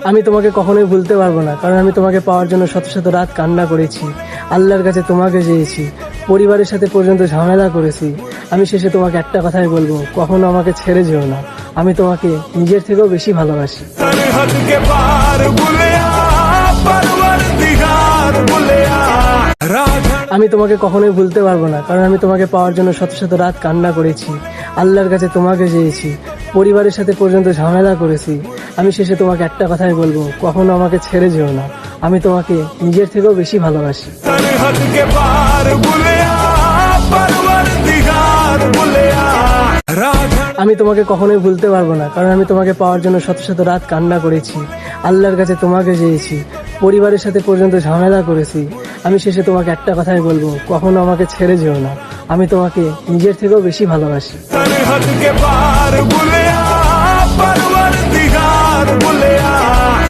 আমি তোমাকে কখনোই ভুলতে পারবো না, কারণ আমি তোমাকে পাওয়ার জন্য শত শত রাত কান্না করেছি, আল্লাহর কাছে তোমাকে চেয়েছি, পরিবারের সাথে পর্যন্ত ঝামেলা করেছি। আমি শেষে তোমাকে একটা কথাই বলবো, কখনো আমাকে ছেড়ে যেও না। আমি তোমাকে নিজের থেকেও বেশি ভালোবাসি। আমি তোমাকে কখনোই ভুলতে পারবো না, কারণ আমি তোমাকে পাওয়ার জন্য শত শত রাত কান্না করেছি, আল্লাহর কাছে তোমাকে চেয়েছি, পরিবারের সাথে পর্যন্ত ঝামেলা করেছি। আমি শেষে তোমাকে একটা কথাই বলবো, কখনো আমাকে ছেড়ে যেও না। আমি তোমাকে নিজের থেকেও বেশি ভালোবাসি। আমি তোমাকে কখনোই ভুলতে পারবো না, কারণ আমি তোমাকে পাওয়ার জন্য শত শত রাত কান্না করেছি, আল্লাহর কাছে তোমাকে চেয়েছি, পরিবারের সাথে পর্যন্ত ঝামেলা করেছি। আমি শেষে তোমাকে একটা কথাই বলবো, কখনো আমাকে ছেড়ে যেও না। আমি তোমাকে নিজের থেকেও বেশি ভালোবাসি।